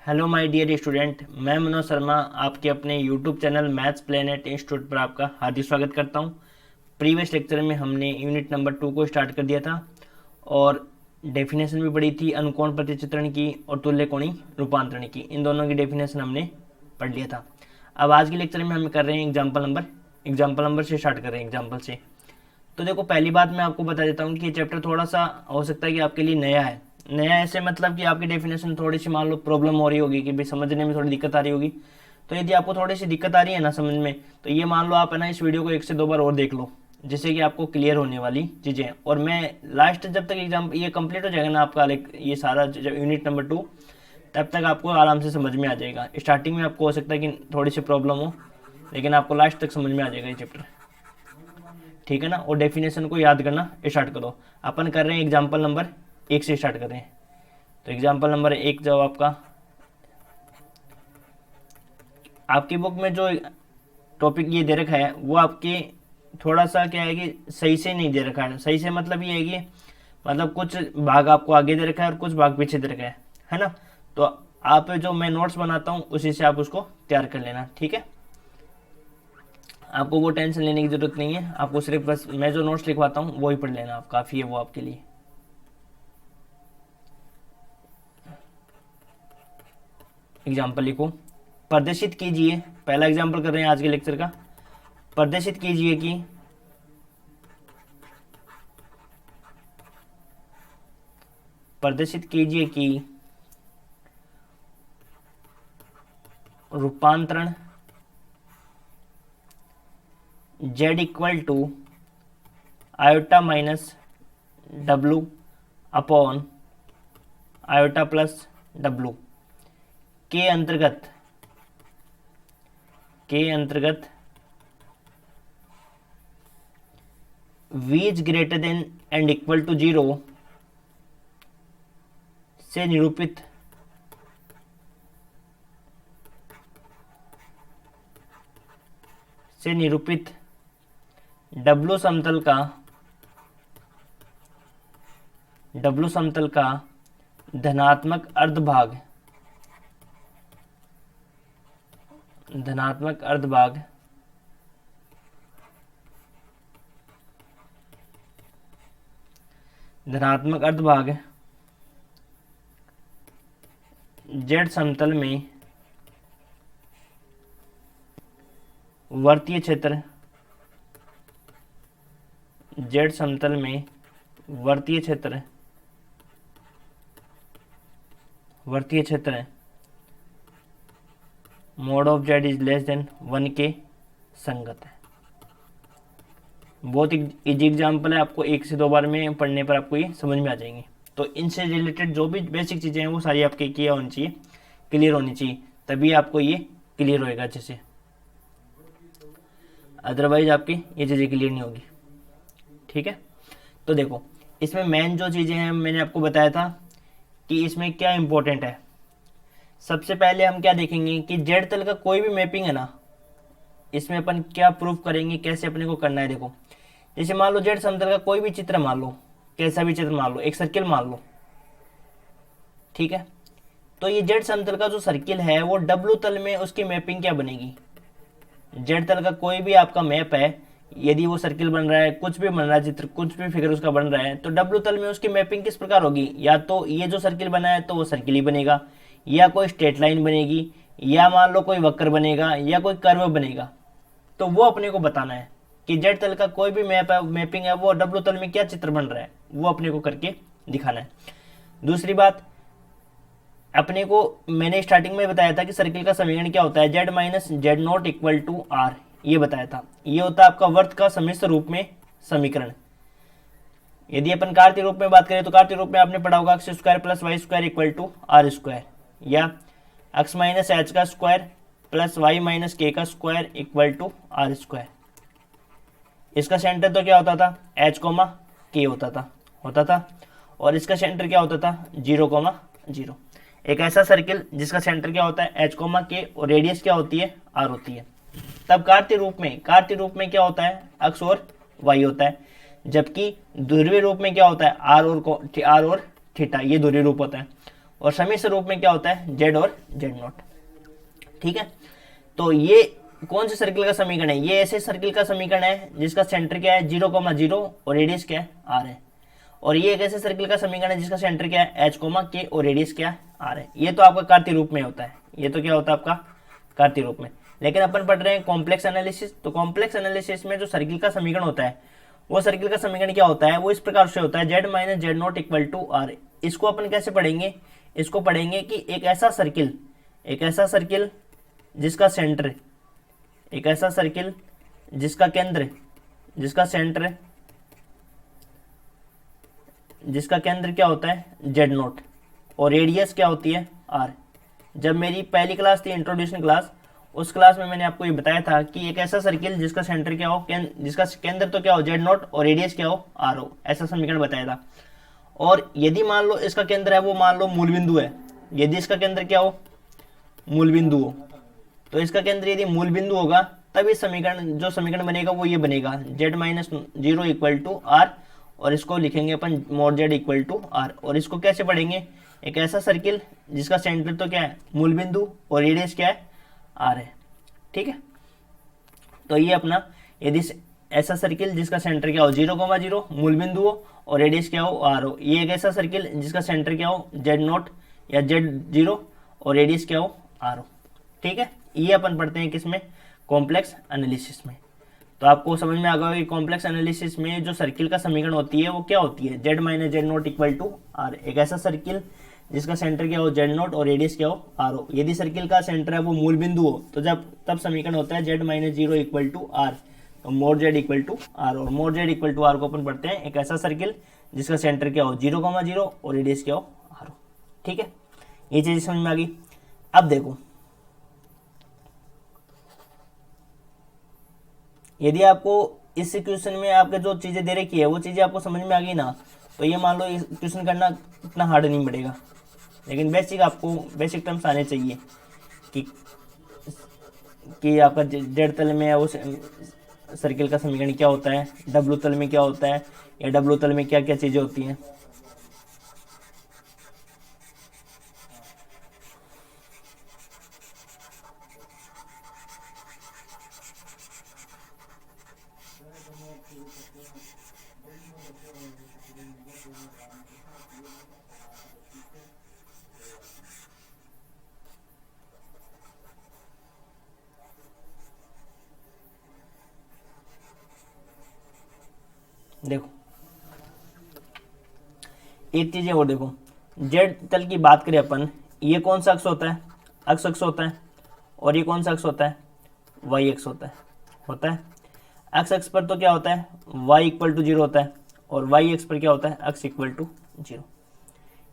Hello my dear student, मैं मनोज शर्मा आपके अपने YouTube channel maths planet institute पर आपका हार्दिक स्वागत करता हूं। प्रीवियस लेक्चर में हमने यूनिट नंबर 2 को स्टार्ट कर दिया था और डेफिनेशन भी पढ़ी थी अनुकोण प्रतिचित्रण की और तुल्यकोणीय रूपांतरण की। इन दोनों की डेफिनेशन हमने पढ़ लिया था। अब आज के लेक्चर में हम कर रहे हैं एग्जाम्पल नंबर से स्टार्ट कर रहे हैं एग्जाम्पल से। तो देखो, पहली बात मैं आपको बता देता हूँ कि ये चैप्टर थोड़ा सा हो सकता है कि आपके लिए नया है। नया ऐसे मतलब कि आपकी डेफिनेशन थोड़ी सी मान लो प्रॉब्लम हो रही होगी कि भाई समझने में थोड़ी दिक्कत आ रही होगी। तो यदि आपको थोड़ी सी दिक्कत आ रही है ना समझ में, तो ये मान लो आप है ना इस वीडियो को 1 से 2 बार और देख लो, जिससे कि आपको क्लियर होने वाली चीज़ें हैं। और मैं लास्ट जब तक एग्जाम ये कंप्लीट हो जाएगा ना आपका ये सारा यूनिट नंबर 2, तब तक आपको आराम से समझ में आ जाएगा। स्टार्टिंग में आपको हो सकता है कि थोड़ी सी प्रॉब्लम हो, लेकिन आपको लास्ट तक समझ में आ जाएगा ये चैप्टर, ठीक है ना। और डेफिनेशन को याद करना स्टार्ट करो। अपन कर रहे हैं एग्जाम्पल नंबर 1 से स्टार्ट कर रहे हैं। तो एग्जाम्पल नंबर 1 जब आपकी बुक में जो टॉपिक ये दे रखा है वो आपके थोड़ा सा क्या है कि सही से नहीं दे रखा है। सही से मतलब ये है कि मतलब कुछ भाग आपको आगे दे रखा है और कुछ भाग पीछे दे रखा है ना। तो आप जो मैं नोट्स बनाता हूँ उसी से आप उसको तैयार कर लेना, ठीक है। आपको वो टेंशन लेने की जरूरत नहीं है, आपको सिर्फ बस मैं जो नोट्स लिखवाता हूँ वो ही पढ़ लेना, आप काफ़ी है वो आपके लिए। एग्जाम्पल लिखो, प्रदर्शित कीजिए। पहला एग्जाम्पल कर रहे हैं आज के लेक्चर का। प्रदर्शित कीजिए कि रूपांतरण z equal to iota minus W upon iota plus W के अंतर्गत v is greater than and equal to 0 से निरूपित डब्लू समतल का धनात्मक अर्धभाग जेड समतल में वर्तीय क्षेत्र mode of Z is less then 1 के संगत है। बहुत इजी एग्जाम्पल है, आपको 1 से 2 बार में पढ़ने पर आपको ये समझ में आ जाएंगे। तो इनसे रिलेटेड जो भी बेसिक चीज़ें हैं वो सारी आपके क्लियर होनी चाहिए, तभी आपको ये क्लियर होएगा अच्छे से। अदरवाइज आपकी ये चीज़ें क्लियर नहीं होगी, ठीक है। तो देखो, इसमें मेन जो चीज़ें हैं मैंने आपको बताया था कि इसमें क्या इंपॉर्टेंट है। सबसे पहले हम क्या देखेंगे कि जेड तल का कोई भी मैपिंग है ना, इसमें अपन क्या प्रूफ करेंगे, कैसे अपने को करना है। देखो, जैसे मान लो जेड समतल का कोई भी चित्र मान लो, कैसा भी चित्र मान लो, एक सर्किल मान लो, ठीक है। तो ये जेड समतल का जो सर्किल है वो डब्लू तल में उसकी मैपिंग क्या बनेगी। जेड तल का कोई भी आपका मैप है, यदि वो सर्किल बन रहा है, कुछ भी बन रहा है चित्र, कुछ भी फिगर उसका बन रहा है, तो डब्लू तल में उसकी मैपिंग किस प्रकार होगी। या तो ये जो सर्किल बना है तो वो सर्किल ही बनेगा, या कोई स्ट्रेट लाइन बनेगी, या मान लो कोई वक्र बनेगा, या कोई कर्व बनेगा। तो वो अपने को बताना है कि जेड तल का कोई भी मैपिंग है वो डब्लू तल में क्या चित्र बन रहा है, वो अपने को करके दिखाना है। दूसरी बात, अपने को मैंने स्टार्टिंग में बताया था कि सर्किल का समीकरण क्या होता है, Z minus Z naught equal to R, ये बताया था। ये होता है आपका वर्त का सम्मिश्र रूप में समीकरण। यदि अपन कार्तीय रूप में बात करें तो कार्तीय रूप में आपने पढ़ा होगा x square plus Y square equal to R square, या x माइनस एच का square plus Y minus K का square equal to R square. इसका सेंटर तो क्या होता था, h कोमा के होता था, और इसका सेंटर क्या होता था, 0,0। एक ऐसा सर्किल जिसका सेंटर क्या होता है, h कोमा के, और रेडियस क्या होती है, r होती है। तब कार्तीय रूप में क्या होता है, अक्ष और y होता है, जबकि ध्रुवीय रूप में क्या होता है, r और थीटा, ये ध्रुवीय रूप होता है। और समिश्र रूप में क्या होता है, जेड और जेड नॉट। ठीक है, तो ये कौन से सर्किल का समीकरण है, ये ऐसे सर्किल का समीकरण है जिसका सेंटर क्या है 0,0 और रेडियस क्या है आर है। और ये एक ऐसे सर्किल का समीकरण है जिसका सेंटर क्या है h, k और रेडियस क्या है आर है। ये तो आपका कार्तीय रूप में होता है, ये तो क्या होता है आपका कार्तीय रूप में। लेकिन अपन पढ़ रहे हैं कॉम्प्लेक्स एनालिसिस, तो कॉम्प्लेक्स एनालिसिस में जो सर्किल का समीकरण होता है वो सर्किल का समीकरण क्या होता है, वो इस प्रकार से होता है Z minus Z naught equal to R. इसको अपन कैसे पढ़ेंगे, इसको पढ़ेंगे कि एक ऐसा सर्किल जिसका सेंटर, एक ऐसा सर्किल जिसका केंद्र, जिसका केंद्र क्या होता है जेड नोट और रेडियस क्या होती है आर। जब मेरी पहली क्लास थी इंट्रोड्यूशन क्लास, उस क्लास में मैंने आपको ये बताया था कि एक ऐसा सर्किल जिसका सेंटर क्या हो, जिसका केंद्र तो क्या हो जेड नोट और रेडियस क्या हो आर हो, ऐसा समीकरण बताया था। और यदि मान लो इसका केंद्र है वो मान लो मूल बिंदु है, यदि इसका केंद्र क्या हो मूल बिंदु हो, तो इसका केंद्र यदि मूल बिंदु होगा तब इस समीकरण जो समीकरण बनेगा वो ये बनेगा Z minus 0 equal to R, और इसको लिखेंगे अपन mod Z equal to R. और इसको कैसे पढ़ेंगे, एक ऐसा सर्किल जिसका सेंटर तो क्या है मूल बिंदु और रेडियस क्या है आर है। ठीक है, तो ये अपना यदि ऐसा सर्किल जिसका सेंटर क्या हो 0,0 मूल बिंदु हो और रेडियस क्या हो आर हो, ये एक ऐसा सर्किल जिसका सेंटर क्या हो जेड नॉट या जेड 0 और रेडियस क्या हो आर हो। ठीक है, ये अपन पढ़ते हैं किसमें, कॉम्प्लेक्स एनालिसिस में। तो आपको समझ में आ गया कि कॉम्प्लेक्स एनालिसिस में जो सर्किल का समीकरण होती है वो क्या होती है, Z minus Z naught equal to R. एक ऐसा सर्किल जिसका सेंटर क्या हो जेड नॉट और रेडियस क्या हो आर हो। यदि सर्किल का सेंटर है वो मूल बिंदु हो तो तब समीकरण होता है Z minus 0 equal to R, तो mod Z equal to R. और mod Z equal to R को अपन पढ़ते हैं एक ऐसा सर्किल जिसका सेंटर क्या हो 0,0 और रेडियस क्या हो आर हो। ठीक है, ये चीज समझ में आ गई। अब देखो, यदि आपको इस इक्वेशन में आपके जो चीजें दे रखी है वो चीजें आपको समझ में आ गई ना, तो ये मान लो इक्वेशन करना इतना हार्ड नहीं पड़ेगा, लेकिन बेसिक टर्म्स आने चाहिए कि आपका जेड तल में है उस सर्किल का समीकरण क्या होता है, डब्ल्यू तल में क्या होता है, या डब्ल्यू तल में क्या क्या चीजें होती हैं। देखो एक चीज और देखो, जेड तल की बात करें अपन, ये कौन सा अक्ष होता है, एक्स अक्ष होता है, और ये कौन सा अक्ष होता है वाई अक्ष होता है। एक्स अक्ष पर तो क्या होता है वाई इक्वल टू 0 होता है, और वाई अक्ष पर क्या होता है एक्स इक्वल टू 0।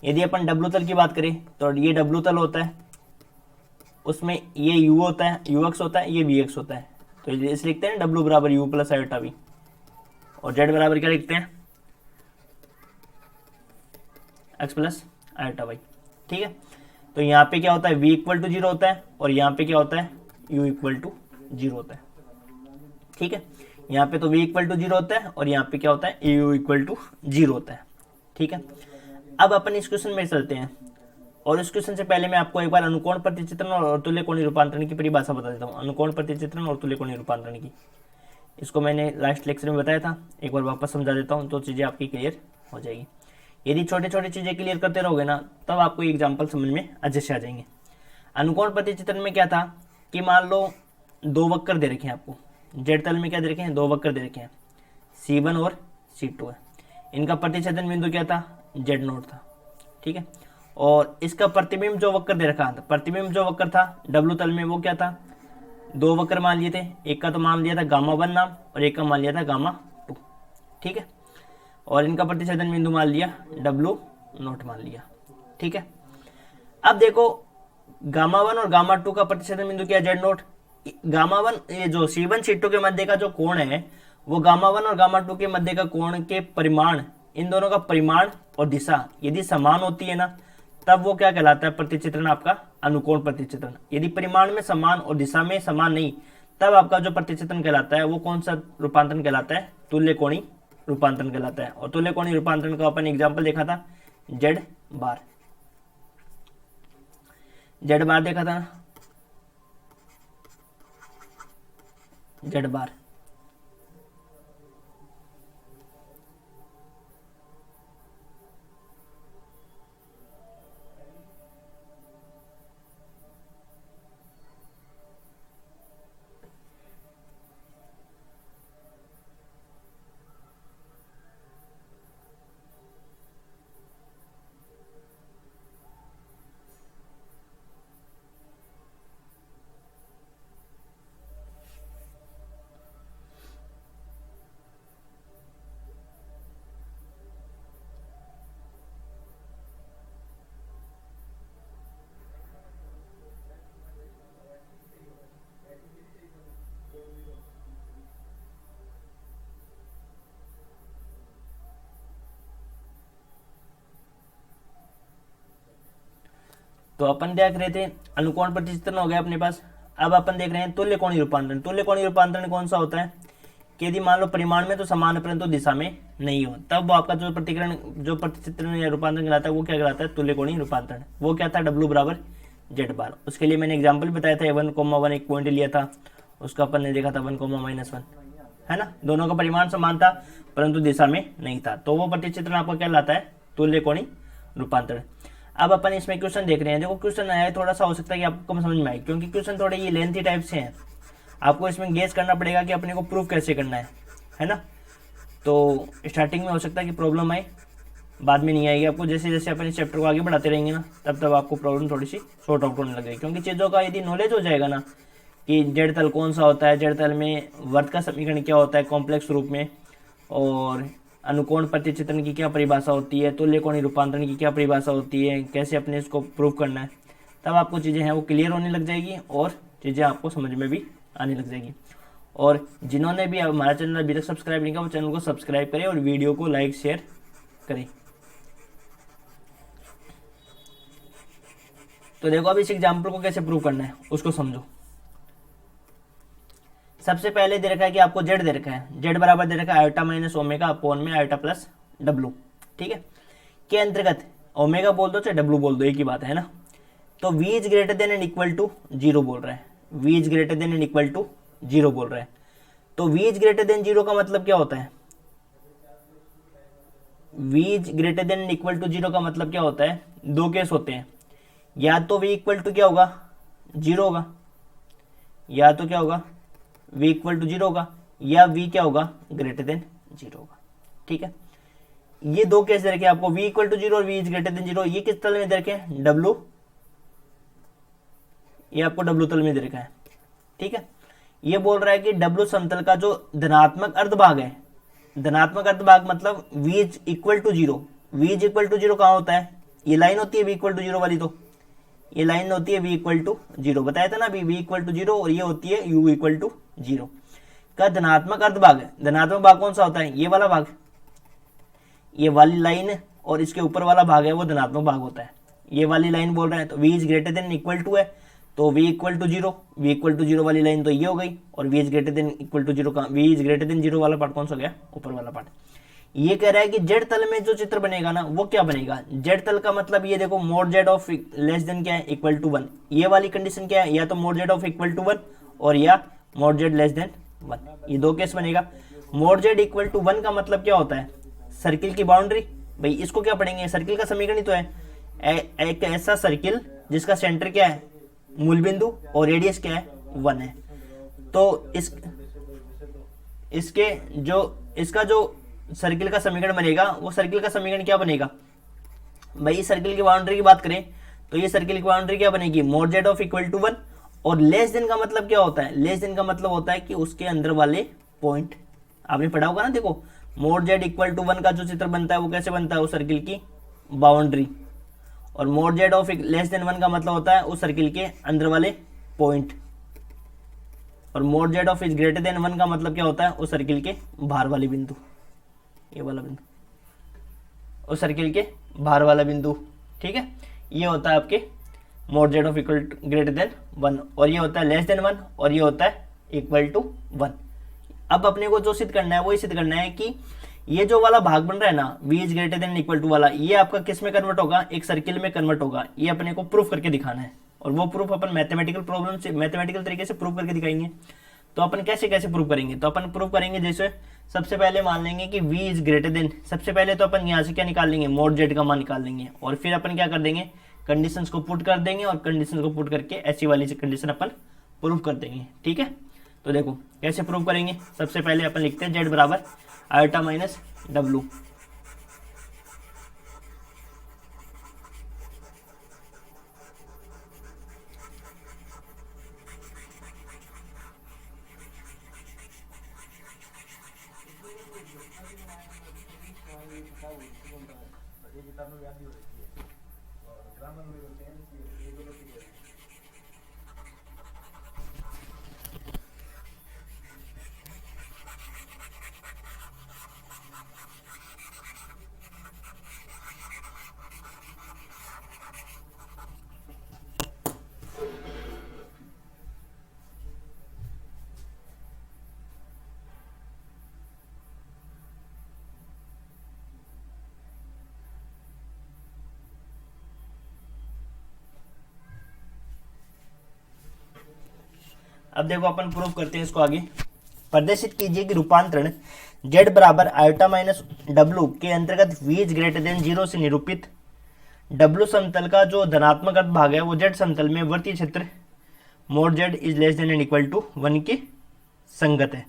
यदि अपन डब्ल्यू तल की बात करें तो ये डब्ल्यू तल होता है, उसमें ये यू होता है, यू अक्ष होता है, ये वी अक्ष होता है। तो इसे लिखते हैं डब्ल्यू बराबर यू प्लस आयोटा वी, और जेड बराबर क्या लिखते हैं एक्स प्लस आयोटा वाई। ठीक है, तो यहाँ पे क्या होता है v इक्वल टू 0 होता है, और यहाँ पे क्या होता है u इक्वल टू 0 होता है। ठीक है, यहाँ पे तो v इक्वल टू 0 होता है और यहाँ पे क्या होता है u इक्वल टू 0 होता है। ठीक है, अब अपन इस क्वेश्चन में चलते हैं, और इस क्वेश्चन से पहले मैं आपको एक बार अनुकोण प्रतिचित्रण और तुल्य कोणीय रूपांतरण की परिभाषा बता देता हूँ। अनुकोण प्रतिचित्रण और तुल्य कोणीय रूपांतरण की, इसको मैंने लास्ट लेक्चर में बताया था, एक बार वापस समझा देता हूँ तो चीज़ें आपकी क्लियर हो जाएगी। यदि छोटे छोटे चीज़ें क्लियर करते रहोगे ना तब आपको एग्जाम्पल समझ में अच्छे से आ जाएंगे। अनुकोण प्रतिचित्रण में क्या था कि मान लो दो वक्र दे रखे हैं आपको, जेड तल में क्या दे रखे हैं, दो वक्र दे रखे हैं, C1 और C2 है। इनका प्रतिच्छेदन बिंदु क्या था जेड नोट था। ठीक है, और इसका प्रतिबिंब जो वक्र दे रखा था, प्रतिबिंब जो वक्र था डब्ल्यू तल में वो क्या था, दो वक्र मान लिए थे, एक का तो मान लिया था गामा 1 नाम और एक का मान लिया था गामा 2। ठीक है, और इनका प्रतिच्छेदन बिंदु मान लिया W0 मान लिया। ठीक है, अब देखो गामा 1 और गामा 2 का प्रतिच्छेदन बिंदु क्या है Z0। गामा 1 ये जो C1 C2 के मध्य का जो कोण है वो गामा 1 और गामा 2 के मध्य का कोण के परिमाण, इन दोनों का परिमाण और दिशा यदि समान होती है ना तब वो क्या कहलाता है प्रतिचित्रण आपका अनुकोण प्रतिचित्रण। यदि परिमाण में समान और दिशा में समान नहीं तब आपका जो प्रतिचित्रण कहलाता है वो कौन सा रूपांतरण कहलाता है, तुल्य कोणीय रूपांतरण कहलाता है। और तुल्य कोणीय रूपांतरण का अपन एग्जांपल देखा था Z बार। जेड बार देखा था ना, जेड बार। तो अपन देख रहे थे अनुकोण प्रतिचित्रण हो गया अपने पास। अब अपन देख रहे हैं तुल्य कोणीय रूपांतरण। तुल्य कोणीय रूपांतरण कौन सा होता है कि यदि मान लो परिमाण में तो समान परंतु दिशा में नहीं हो, तब वो आपका जो प्रतिकरण जो प्रतिचित्रण या रूपांतरण कहलाता है वो क्या कहलाता है, तुल्य कोणीय रूपांतरण। वो क्या था, W बराबर जेड बार। उसके लिए मैंने एग्जाम्पल बताया था, 1,1 एक पॉइंट लिया था, उसका अपन ने देखा था 1,-1 है ना। दोनों का परिमाण समान था परंतु दिशा में नहीं था, तो वो प्रतिचित्रण आपको क्या लाता है, तुल्य कोणीय रूपांतरण। अब अपन इसमें क्वेश्चन देख रहे हैं। देखो क्वेश्चन आया है, थोड़ा सा हो सकता है कि आपको समझ में आए, क्योंकि क्वेश्चन थोड़े ये लेंथी टाइप से हैं। आपको इसमें गेस करना पड़ेगा कि अपने को प्रूफ कैसे करना है ना। तो स्टार्टिंग में हो सकता है कि प्रॉब्लम आए, बाद में नहीं आएगी आपको। जैसे जैसे अपन इस चैप्टर को आगे बढ़ाते रहेंगे ना, तब तब आपको प्रॉब्लम थोड़ी सी शॉर्ट आउट होने लगेगी। क्योंकि चीज़ों का यदि नॉलेज हो जाएगा ना कि जेड तल कौन सा होता है, जेड तल में वर्त का समीकरण क्या होता है कॉम्प्लेक्स रूप में, और अनुकोण प्रतिचित्रण की क्या परिभाषा होती है, तुल्य कोणीय रूपांतरण की क्या परिभाषा होती है, कैसे अपने इसको प्रूव करना है, तब आपको चीज़ें हैं वो क्लियर होने लग जाएगी और चीज़ें आपको समझ में भी आने लग जाएगी। और जिन्होंने भी हमारा चैनल अभी तक सब्सक्राइब नहीं किया वो चैनल को सब्सक्राइब करें और वीडियो को लाइक शेयर करें। तो देखो अब इस एग्जाम्पल को कैसे प्रूव करना है उसको समझो। सबसे पहले दे रखा है कि आपको जेड दे रखा है, जेड बराबर दे रखा है आयोटा माइनस ओमेगा अपॉन में आयोटा प्लस डब्लू, ठीक है। के अंतर्गत ओमेगा बोल दो चाहे डब्लू बोल दो, एक ही बात है ना। तो v is greater than and equal to 0 बोल रहा है, v is greater than and equal to 0 बोल रहा है। तो v इज ग्रेटर देन 0 का मतलब क्या होता है, v is greater than and equal to 0 का मतलब क्या होता है, दो केस होते हैं, या तो v इक्वल टू क्या होगा 0 होगा, या तो क्या होगा v इक्वल टू 0 होगा, या v क्या होगा ग्रेटर देन 0 होगा, ठीक है। ये दो केस दे रखे आपको, v इक्वल टू 0 और v इज ग्रेटर देन 0। ये किस तल में दे रखे हैं, w, ये आपको w तल में दे रखा है, ठीक है। ये बोल रहा है कि w समतल का जो धनात्मक अर्धभाग है, धनात्मक अर्धभाग मतलब v is equal to 0, v is equal to 0 कहाँ होता है, ये लाइन होती है v इक्वल टू 0 वाली, तो ये लाइन होती है v इक्वल टू 0, बताया था ना v इक्वल टू 0, और ये होती है u इक्वल टू 0 का धनात्मक अर्धभाग है। धनात्मक भाग कौन सा होता है, ये वाला भाग, ये वाली लाइन, और इसके ऊपर वाला भाग है वो धनात्मक भाग होता है। ये वाली लाइन बोल रहे हैं तो v is greater than equal to है, तो v equal to 0, v equal to 0 वाली लाइन तो ये हो गई, और v is greater than equal to 0 का v इज ग्रेटर देन 0 वाला पार्ट कौन सा हो गया, ऊपर वाला पार्ट। ये कह रहा है कि जेड तल में जो चित्र बनेगा ना वो क्या बनेगा, जेड तल का मतलब ये देखो mode Z of less than क्या है, इक्वल टू 1। ये वाली कंडीशन क्या है, या तो mod Z of equal to 1 और या मोड जेड लेस देन 1, ये दो केस बनेगा। मोड जेड इक्वल टू 1 का मतलब क्या होता है, सर्किल की बाउंड्री, भाई इसको क्या पढ़ेंगे, सर्किल का समीकरण ही तो है, एक ऐसा सर्किल जिसका सेंटर क्या है मूल बिंदु और रेडियस क्या है 1 है। तो इसका जो सर्किल का समीकरण बनेगा वो सर्किल का समीकरण क्या बनेगा, भाई सर्किल की बाउंड्री की बात करें तो ये सर्किल की बाउंड्री क्या बनेगी, mod Z of equal to 1, और लेस देन का मतलब क्या होता है, लेस देन का मतलब होता है कि उसके अंदर वाले पॉइंट, आपने पढ़ा होगा ना, देखो मोड जेड इक्वल टू 1 का जो चित्र बनता है वो कैसे बनता है, वो सर्किल की बाउंड्री, और mod Z of less than 1 का मतलब होता है उस सर्किल के अंदर वाले पॉइंट, और mod Z of is greater then 1 का मतलब क्या होता है, उस सर्किल के बाहर वाले बिंदु, ये वाला बिंदु, उस सर्किल के बाहर वाला बिंदु, ठीक है। ये होता है आपके mode Z of equal greater than 1, और ये होता है लेस देन 1, और ये होता है इक्वल टू 1। अब अपने को जो सिद्ध करना है वो सिद्ध करना है कि ये जो वाला भाग बन रहा है ना v is greater than equal to वाला, ये आपका किस में कन्वर्ट होगा, एक सर्किल में कन्वर्ट होगा। ये अपने को प्रूफ करके दिखाना है, और वो प्रूफ अपन मैथमेटिकल तरीके से प्रूफ करके दिखाएंगे। तो अपन कैसे कैसे प्रूव करेंगे, तो अपन प्रूव करेंगे जैसे सबसे पहले मान लेंगे कि v इज ग्रेटर देन, सबसे पहले तो अपन यहाँ से क्या निकाल लेंगे, मोड जेड का मान निकाल लेंगे, और फिर अपन क्या कर देंगे, कंडीशंस को पुट कर देंगे, और कंडीशंस को पुट करके ऐसी वाली कंडीशन अपन प्रूव कर देंगे। ठीक है, तो देखो कैसे प्रूव करेंगे। सबसे पहले अपन लिखते हैं जेड बराबर आयोटा माइनस डब्लू। अब देखो अपन प्रूव करते हैं इसको आगे। प्रदर्शित कीजिए कि रूपांतरण z बराबर आयोटा माइनस डब्लू के अंतर्गत v इज ग्रेटर देन 0 से निरूपित w समतल का जो धनात्मक अर्ध भाग है वो z समतल में वर्तीय क्षेत्र mod z is less than and equal to 1 के संगत है।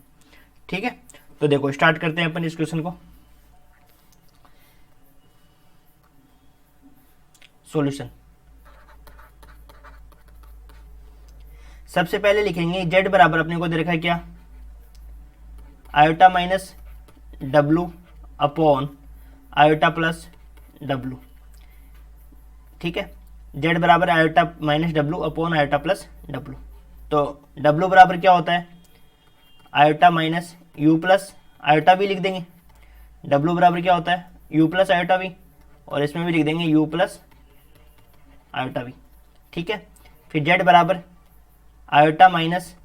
ठीक है, तो देखो स्टार्ट करते हैं अपन इस क्वेश्चन को। सॉल्यूशन, सबसे पहले लिखेंगे z बराबर अपने को दे रखा है क्या, iota minus W upon iota plus W. ठीक है, z बराबर iota minus W upon iota plus W. तो w बराबर क्या होता है, iota minus you plus iota भी लिख देंगे। w बराबर क्या होता है, u प्लस आयोटा भी, और इसमें भी लिख देंगे u प्लस आयोटा भी। ठीक है, फिर z बराबर iota minus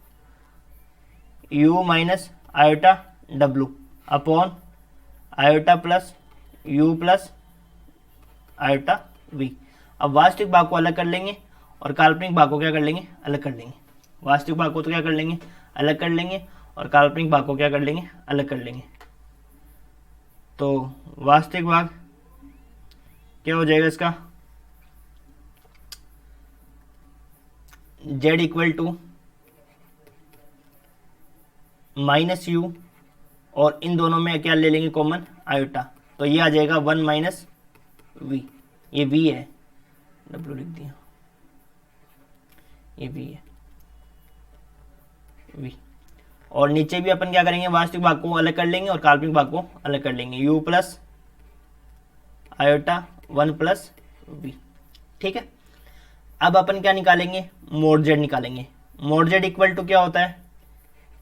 U minus iota W upon iota plus U plus iota V. अब वास्तविक भाग को अलग कर लेंगे और काल्पनिक भाग को क्या कर लेंगे, अलग कर लेंगे। वास्तविक भाग को तो क्या कर लेंगे, अलग कर लेंगे, और काल्पनिक भाग को क्या कर लेंगे, अलग कर लेंगे। तो वास्तविक भाग क्या हो जाएगा इसका, z equal to minus U, और इन दोनों में क्या ले लेंगे कॉमन, आयोटा। तो ये आ जाएगा 1 माइनस वी, ये v है, w लिख दिया, ये v है v। और नीचे भी अपन क्या करेंगे, वास्तविक भाग को अलग कर लेंगे और काल्पनिक भाग को अलग कर लेंगे, u plus iota 1 plus V. ठीक है, अब अपन क्या निकालेंगे, मोड z निकालेंगे। मोड z इक्वल टू क्या होता है,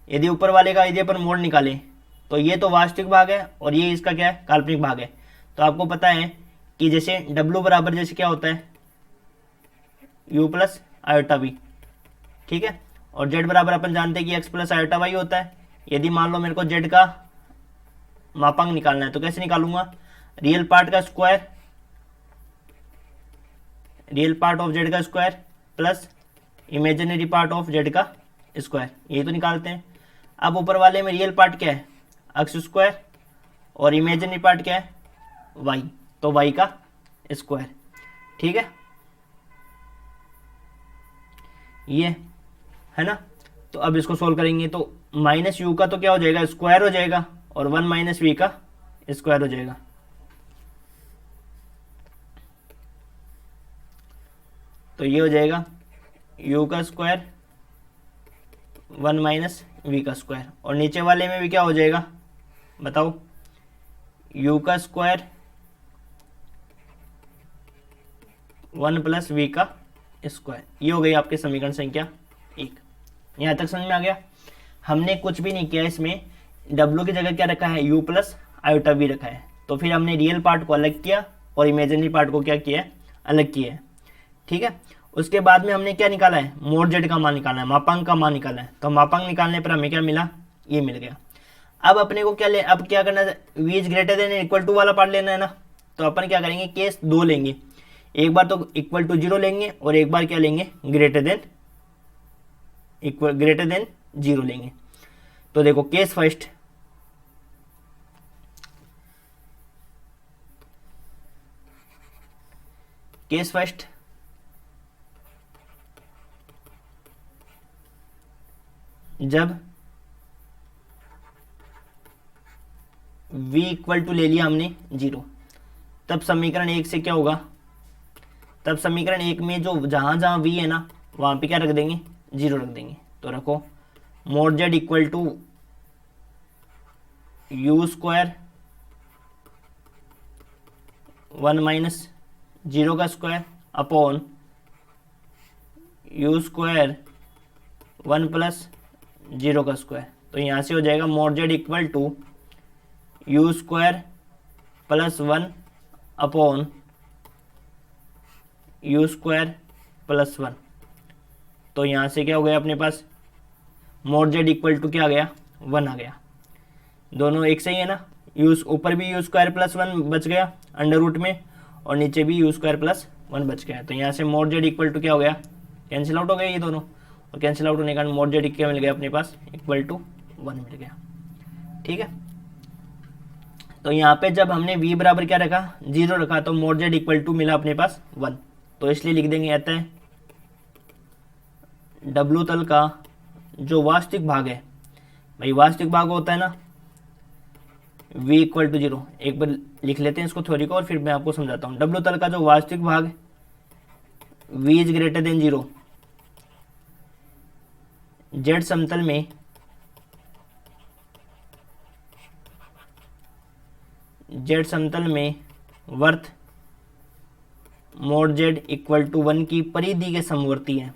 यदि ऊपर वाले का यदि अपन मोड निकालें तो ये तो वास्तविक भाग है और ये इसका क्या है, काल्पनिक भाग है। तो आपको पता है कि जैसे w बराबर जैसे क्या होता है, u प्लस आयोटा v। ठीक है, और z बराबर अपन जानते हैं कि x प्लस आयोटा y होता है। यदि मान लो मेरे को z का मापांक निकालना है तो कैसे निकालूंगा, रियल पार्ट का square, real part of z का square plus imaginary part of z का स्क्वायर, यही तो निकालते हैं। अब ऊपर वाले में रियल पार्ट क्या है, x स्क्वायर, और इमेजिनरी पार्ट क्या है, y, तो y का स्क्वायर। ठीक है, ये है ना। तो अब इसको सोल्व करेंगे तो माइनस यू का तो क्या हो जाएगा, स्क्वायर हो जाएगा, और 1 माइनस वी का स्क्वायर हो जाएगा। तो ये हो जाएगा u का स्क्वायर 1 माइनस वी का स्क्वायर, और नीचे वाले में भी क्या हो जाएगा बताओ, u का स्क्वायर 1 प्लस वी का स्क्वायर। ये हो गई आपके समीकरण संख्या 1। यहाँ तक समझ में आ गया। हमने कुछ भी नहीं किया, इसमें w की जगह क्या रखा है, u प्लस आयोटा वी रखा है। तो फिर हमने रियल पार्ट को अलग किया और इमेजिनरी पार्ट को क्या किया है, अलग किया है। ठीक है, उसके बाद में हमने क्या निकाला है, मोड जेड का मान निकालना है, मापांक का मान निकालना है। तो मापांक निकालने पर हमें क्या मिला, ये मिल गया। अब अपने को क्या ले, अब क्या करना है, v is greater than equal to वाला पार्ट लेना है ना। तो अपन क्या करेंगे, केस 2 लेंगे। एक बार तो इक्वल टू 0 लेंगे और एक बार क्या लेंगे, ग्रेटर देन 0 लेंगे। तो देखो केस फर्स्ट, जब v इक्वल टू ले लिया हमने 0, तब समीकरण 1 से क्या होगा, तब समीकरण 1 में जो जहां जहां v है ना वहां पे क्या रख देंगे, 0 रख देंगे। तो रखो mod z equal to U square 1 minus 0 का square upon U square 1 plus 0 का स्क्वायर। तो यहाँ से हो जाएगा mod z equal to U square plus 1 upon U square plus 1। तो यहाँ से क्या हो गया अपने पास, मोड z इक्वल टू क्या आ गया, 1 आ गया। दोनों एक सही है ना, यू ऊपर भी यू स्क्वायर प्लस 1 बच गया अंडर रूट में, और नीचे भी यू स्क्वायर प्लस 1 बच गया। तो यहाँ से मोड z इक्वल टू क्या हो गया, कैंसिल आउट हो गया ये दोनों, और कैंसिल आउट होने के कारण मोड z क्या मिल गया अपने पास, इक्वल टू 1 मिल गया। ठीक है, तो यहाँ पे जब हमने v बराबर क्या रखा, 0 रखा, तो मोड z इक्वल टू मिला अपने पास 1। तो इसलिए लिख देंगे आता है डब्लू तल का जो वास्तविक भाग है, भाई वास्तविक भाग होता है ना v इक्वल टू 0। एक बार लिख लेते हैं इसको थ्योरी को और फिर मैं आपको समझाता हूँ। डब्लू तल का जो वास्तविक भाग v is greater then 0, z समतल में वर्त मोड z इक्वल टू 1 की परिधि के समवर्ती है।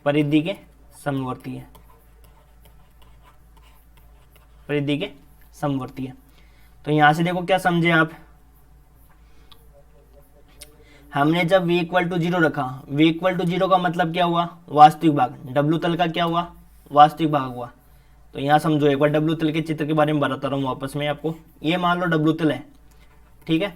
परिधि के समवर्ती है। तो यहां से देखो क्या समझे आप, हमने जब v इक्वल टू 0 रखा, v इक्वल टू 0 का मतलब क्या हुआ, वास्तविक भाग, डब्लू तल का क्या हुआ, वास्तविक भाग हुआ। तो यहाँ समझो एक बार डब्लू तल के चित्र के बारे में बताता रहा हूँ वापस में आपको। ये मान लो डब्लू तल है, ठीक है,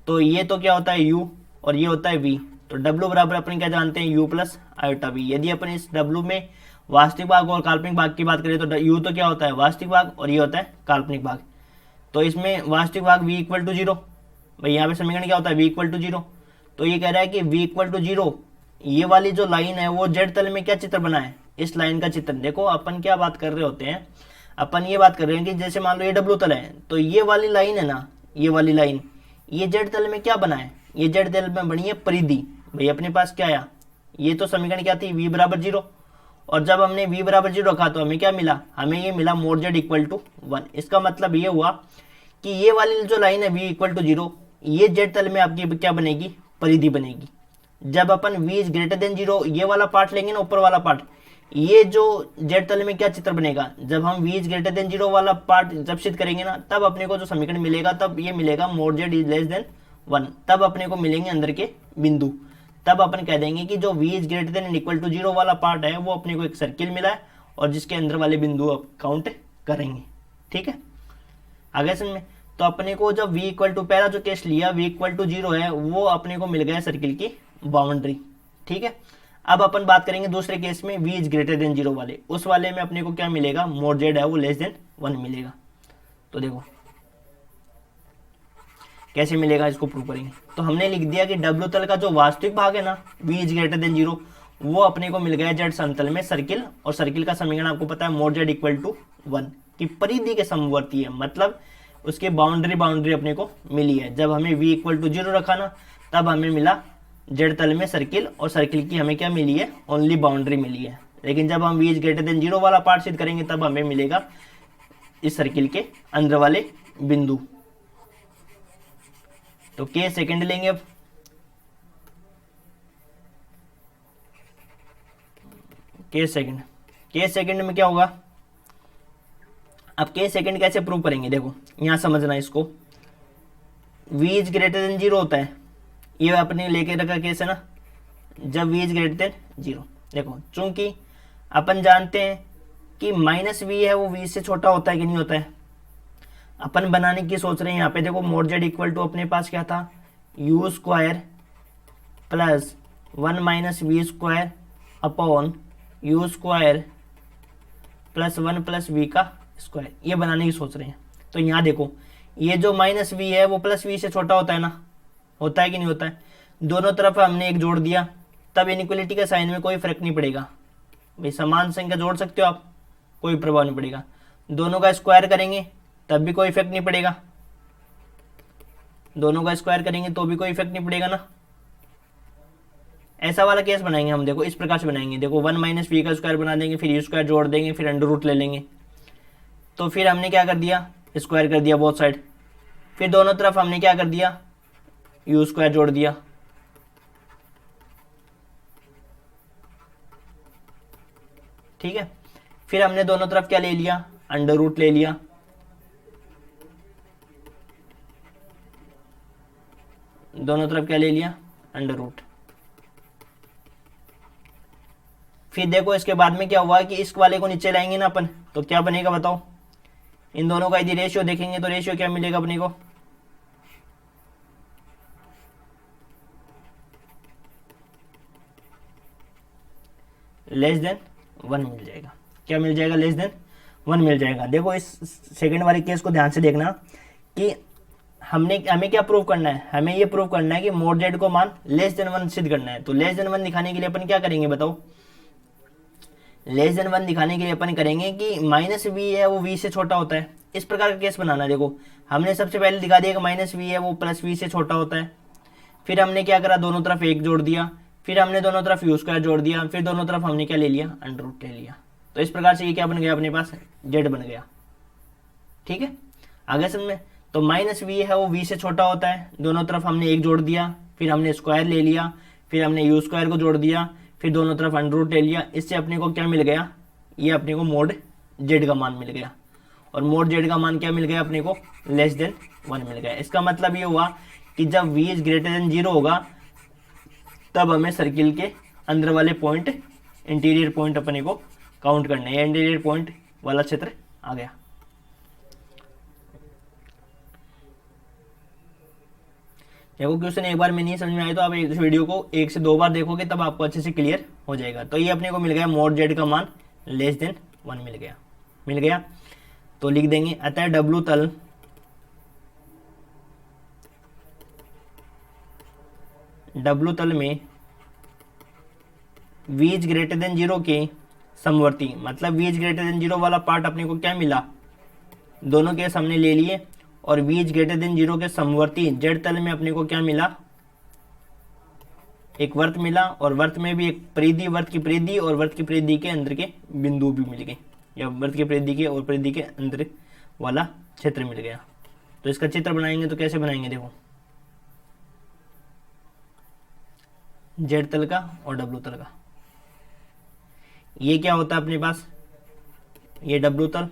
तो ये तो क्या होता है u और ये होता है v। तो w बराबर अपन क्या जानते हैं, u प्लस आयोटा v। यदि अपन इस w में वास्तविक भाग और काल्पनिक भाग की बात करें तो u तो क्या होता है, वास्तविक भाग, और ये होता है काल्पनिक भाग। तो इसमें वास्तविक भाग v इक्वल टू 0, भाई यहाँ पे समीकरण क्या होता है, v इक्वल टू 0। तो ये कह रहा है कि v इक्वल टू 0, ये वाली जो लाइन है वो z तल में क्या चित्र बना है, इस लाइन का चित्र। देखो अपन क्या बात कर रहे होते हैं, अपन ये बात कर रहे हैं कि जैसे मान लो ये डब्लू तल है, तो ये वाली लाइन है ना, ये वाली लाइन, ये जेड तल में क्या बना है, ये जेड तल में बनी है परिधि। भाई अपने पास क्या आया, ये तो समीकरण क्या थी, v बराबर 0, और जब हमने v बराबर 0 रखा तो हमें क्या मिला, हमें ये मिला मोड z इक्वल टू 1। इसका मतलब ये हुआ कि ये वाली जो लाइन है v इक्वल टू 0, ये जेड तल में आपकी क्या बनेगी, परिधि बनेगी। जब अपन v इज ग्रेटर देन 0 ये वाला पार्ट लेंगे ना, ऊपर वाला पार्ट, ये जो जेड तल में क्या चित्र बनेगा, जब हम v इज ग्रेटर देन 0 वाला पार्ट जब सिद्ध करेंगे ना, तब अपने को जो समीकरण मिलेगा, तब ये मिलेगा mode z is less then 1। तब अपने को मिलेंगे अंदर के बिंदु। तब अपन कह देंगे कि जो v is greater than equal to 0 वाला पार्ट है वो अपने को एक सर्किल मिला है, और जिसके अंदर वाले बिंदु अब काउंट करेंगे। ठीक है, आगे समझ में। तो अपने को जब v इक्वल टू, पहला जो केस लिया v इक्वल टू 0 है, वो अपने को मिल गया सर्किल की बाउंड्री। ठीक है, अब अपन बात करेंगे दूसरे केस में v इज ग्रेटर देन 0 वाले, उस वाले में अपने को क्या मिलेगा, मोड z है वो लेस देन 1 मिलेगा। तो देखो कैसे मिलेगा, इसको प्रूव करेंगे। तो हमने लिख दिया कि डब्ल्यू तल का जो वास्तविक भाग है ना, v इज ग्रेटर देन 0, वो अपने को मिल गया जेड समतल में सर्किल, और सर्किल का समीकरण आपको पता है मोड z इक्वल टू 1 की परिधि के समवर्ती है, मतलब उसके बाउंड्री अपने को मिली है। जब हमें v इक्वल टू 0 रखा ना, तब हमें मिला जेड तल में सर्किल, और सर्किल की हमें क्या मिली है, ओनली बाउंड्री मिली है। लेकिन जब हम v इज ग्रेटर देन 0 वाला पार्ट सिद्ध करेंगे, तब हमें मिलेगा इस सर्किल के अंदर वाले बिंदु। तो केस सेकंड लेंगे। अब केस सेकंड में क्या होगा, अब केस सेकंड कैसे प्रूव करेंगे, देखो यहां समझना इसको। v इज ग्रेटर देन 0 होता है, ये अपने लेके रखा केस है ना, जब v इज ग्रेटर देन 0। देखो चूंकि अपन जानते हैं कि माइनस v है वो v से छोटा होता है कि नहीं होता है, अपन बनाने की सोच रहे हैं यहाँ पे। देखो मोड जेड इक्वल टू अपने पास क्या था, you square plus 1 - v² upon U square plus 1 + v², ये बनाने की सोच रहे हैं। तो यहाँ देखो ये जो -v है वो +v से छोटा होता है ना, होता है कि नहीं होता है। दोनों तरफ हमने एक जोड़ दिया, तब इनइक्वलिटी के साइन में कोई फर्क नहीं पड़ेगा भाई, समान संख्या जोड़ सकते हो आप, कोई प्रभाव नहीं पड़ेगा। दोनों का स्क्वायर करेंगे तब भी कोई इफेक्ट नहीं पड़ेगा, दोनों का स्क्वायर करेंगे तो भी कोई इफेक्ट नहीं पड़ेगा ना। ऐसा वाला केस बनाएंगे हम, देखो इस प्रकार से बनाएंगे। देखो 1 - v² बना देंगे, फिर यू स्क्वायर जोड़ देंगे, फिर अंडर रूट ले लेंगे। तो फिर हमने क्या कर दिया, स्क्वायर कर दिया बोथ साइड। फिर दोनों तरफ हमने क्या कर दिया, यू स्क्वायर जोड़ दिया। ठीक है, फिर हमने दोनों तरफ क्या ले लिया, अंडर रूट ले लिया। दोनों तरफ क्या ले लिया, अंडर रूट। फिर देखो इसके बाद में क्या हुआ कि इस वाले को नीचे लाएंगे ना अपन, तो क्या बनेगा बताओ। इन दोनों का यदि रेशियो देखेंगे तो रेशियो क्या मिलेगा अपने को, <1 मिल जाएगा। क्या मिल जाएगा, <1 मिल जाएगा। देखो इस सेकंड वाले केस को ध्यान से देखना कि हमें क्या प्रूव करना है, हमें ये प्रूव करना है कि मोड जेड को मान <1 सिद्ध करना है। तो <1 दिखाने के लिए अपन क्या करेंगे बताओ, <1 दिखाने के लिए अपन करेंगे कि -v है वो v से छोटा होता है। इस प्रकार का केस बनाना। देखो हमने सबसे पहले दिखा दिया कि -v है वो +v से छोटा होता है। फिर हमने क्या करा, दोनों तरफ एक जोड़ दिया, फिर हमने दोनों तरफ यू स्क्वायर जोड़ दिया, फिर दोनों तरफ हमने क्या ले लिया, अंडर रूट ले लिया। तो इस प्रकार से ये क्या बन गया अपने पास, जेड बन गया। ठीक है, आगे समझ में। तो -v है वो v से छोटा होता है, दोनों तरफ हमने एक जोड़ दिया, फिर हमने स्क्वायर ले लिया, फिर हमने यू स्क्वायर को जोड़ दिया, फिर दोनों तरफ अंडर रूट ले लिया। इससे अपने को क्या मिल गया, ये अपने को मोड जेड का मान मिल गया। और मोड जेड का मान क्या मिल गया अपने को, <1 मिल गया। इसका मतलब ये हुआ कि जब v > 0 होगा तब हमें सर्किल के अंदर वाले पॉइंट, इंटीरियर पॉइंट अपने को काउंट करने हैं। इंटीरियर पॉइंट वाला क्षेत्र आ गया। देखो क्वेश्चन एक बार में नहीं समझ में आए तो आप इस वीडियो को 1 से 2 बार देखोगे तब आपको अच्छे से क्लियर हो जाएगा। तो ये अपने को मिल गया मोड जेड का मान <1 मिल गया। तो लिख देंगे अतः डब्लू तल में v > 0 के समवर्ती, मतलब v > 0 वाला पार्ट अपने को क्या मिला, दोनों केस हमने ले लिए। और v > 0 के समवर्ती जेड तल में अपने को क्या मिला, एक वर्त मिला। और वर्त में भी एक परिधि, वर्त की परिधि और वर्त की परिधि के अंदर के बिंदु भी मिल गए, या वर्त की परिधि के और परिधि के अंदर वाला क्षेत्र मिल गया। तो इसका चित्र बनाएंगे तो कैसे बनाएंगे, देखो जेड तल का और डब्लू तल का। ये क्या होता है अपने पास, ये डब्लू तल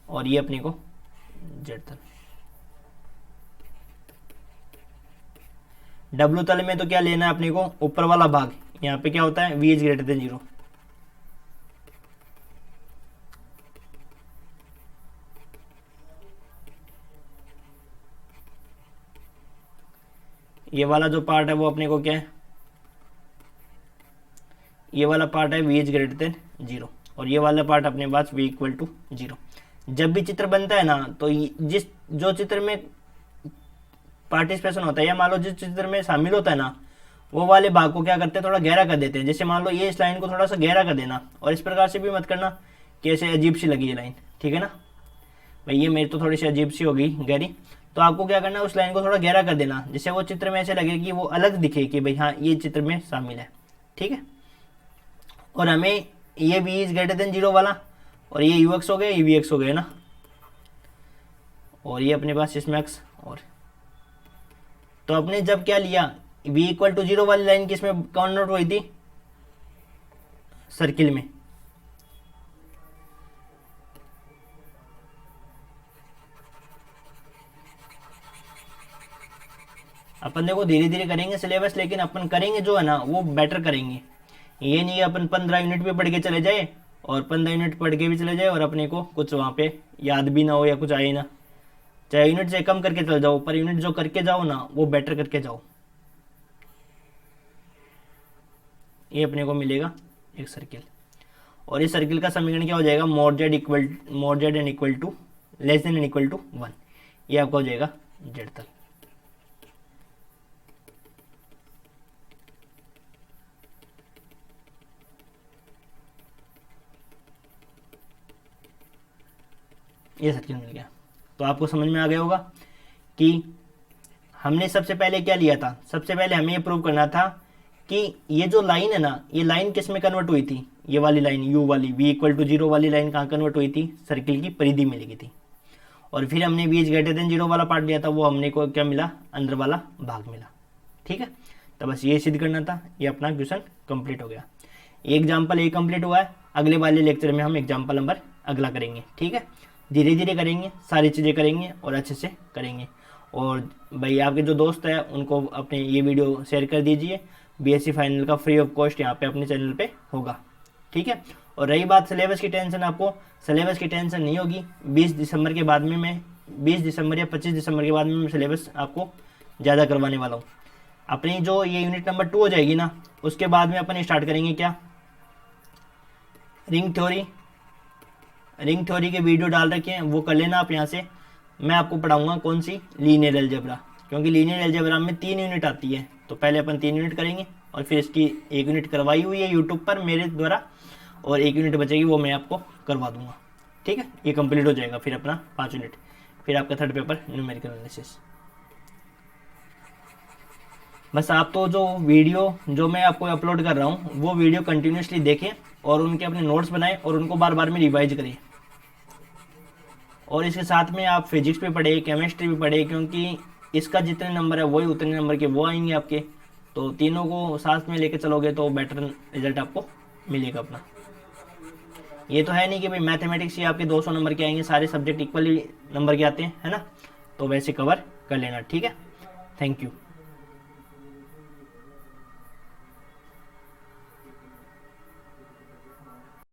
और ये अपने को जेड तल। डब्लू तल में तो क्या लेना है अपने को, ऊपर वाला भाग। यहाँ पे क्या होता है, v > 0। ये वाला जो पार्ट है वो अपने को क्या है, ये वाला पार्ट है v > 0 और ये वाला पार्ट अपने पास v = 0। जब भी चित्र बनता है ना तो जो चित्र में पार्टिसिपेशन होता है, या मान लो जिस चित्र में शामिल होता है ना, वो वाले भाग को क्या करते हैं, थोड़ा गहरा कर देते हैं। जैसे मान लो ये इस लाइन को थोड़ा सा गहरा कर देना, और इस प्रकार से भी मत करना कि ऐसे अजीब सी लगी ये लाइन, ठीक है ना भाई, ये मेरी तो थोड़ी सी अजीब सी होगी गहरी। तो आपको क्या करना है, उस लाइन को थोड़ा गहरा कर देना, जिससे वो चित्र में ऐसे लगे कि वो अलग दिखे कि भाई हाँ ये चित्र में शामिल है। ठीक है, और हमें ये v > 0 वाला और ये ux हो गया, ये vx हो गया ना, और ये अपने पास इसमें x। और तो अपने जब क्या लिया, v = 0 वाली लाइन किसमें कन्वर्ट हुई थी, सर्किल में। अपन देखो धीरे धीरे करेंगे सिलेबस, लेकिन अपन करेंगे जो है ना वो बेटर करेंगे। ये नहीं अपन 15 यूनिट पे पढ़ के चले जाए और 15 यूनिट पढ़ के भी चले जाए और अपने को कुछ वहाँ पे याद भी ना हो या कुछ आए ना, चाहे यूनिट से कम करके चल जाओ, पर यूनिट जो करके जाओ ना वो बेटर करके जाओ। ये अपने को मिलेगा एक सर्किल, और इस सर्किल का समीकरण क्या हो जाएगा, mod Z and equal to less than and equal to 1। ये आपका हो जाएगा जेड तल। ये सर्किल मिल गया। तो आपको समझ में आ गया होगा कि हमने सबसे पहले क्या लिया था, सबसे पहले हमें ये प्रूव करना था कि ये जो लाइन है ना, ये लाइन किस में कन्वर्ट हुई थी, ये वाली लाइन यू वाली v इक्वल टू 0 वाली लाइन कहाँ कन्वर्ट हुई थी, सर्किल की परिधि में लगी थी। और फिर हमने v इज ग्रेटर देन 0 वाला पार्ट लिया था, वो हमने को क्या मिला, अंदर वाला भाग मिला। ठीक है, तो बस ये सिद्ध करना था। ये अपना क्वेश्चन कंप्लीट हो गया। एग्जाम्पल ये कंप्लीट हुआ है। अगले वाले लेक्चर में हम एग्जाम्पल नंबर अगला करेंगे। ठीक है, धीरे धीरे करेंगे, सारी चीज़ें करेंगे और अच्छे से करेंगे। और भाई आपके जो दोस्त हैं उनको अपने ये वीडियो शेयर कर दीजिए। बीएससी फाइनल का फ्री ऑफ कॉस्ट यहाँ पे अपने चैनल पे होगा। ठीक है, और रही बात सिलेबस की टेंशन, आपको सिलेबस की टेंशन नहीं होगी। 20 दिसंबर के बाद में मैं 20 दिसंबर या 25 दिसंबर के बाद में मैं सिलेबस आपको ज़्यादा करवाने वाला हूँ। अपनी जो ये यूनिट नंबर 2 हो जाएगी ना, उसके बाद में अपन स्टार्ट करेंगे क्या, रिंग थ्योरी के वीडियो डाल रखे हैं, वो कर लेना आप यहाँ से। मैं आपको पढ़ाऊंगा कौन सी, लीनियर अलजेब्रा, क्योंकि लीनियर अलजेब्रा में 3 यूनिट आती है। तो पहले अपन 3 यूनिट करेंगे और फिर इसकी 1 यूनिट करवाई हुई है यूट्यूब पर मेरे द्वारा, और 1 यूनिट बचेगी वो मैं आपको करवा दूंगा। ठीक है, ये कंप्लीट हो जाएगा फिर अपना 5 यूनिट, फिर आपका थर्ड पेपर न्यूमेरिकल एनालिसिस। बस आप तो जो वीडियो जो मैं आपको अपलोड कर रहा हूँ वो वीडियो कंटिन्यूसली देखें और उनके अपने नोट्स बनाएं और उनको बार बार में रिवाइज करें। और इसके साथ में आप फिजिक्स भी पढ़े, केमिस्ट्री भी पढ़े, क्योंकि इसका जितने नंबर है वही उतने नंबर के वो आएंगे आपके। तो तीनों को साथ में लेके चलोगे तो बेटर रिजल्ट आपको मिलेगा अपना। ये तो है नहीं कि भाई मैथमेटिक्स ही आपके 200 नंबर के आएंगे, सारे सब्जेक्ट इक्वली नंबर के आते हैं, है ना। तो वैसे कवर कर लेना। ठीक है, थैंक यू।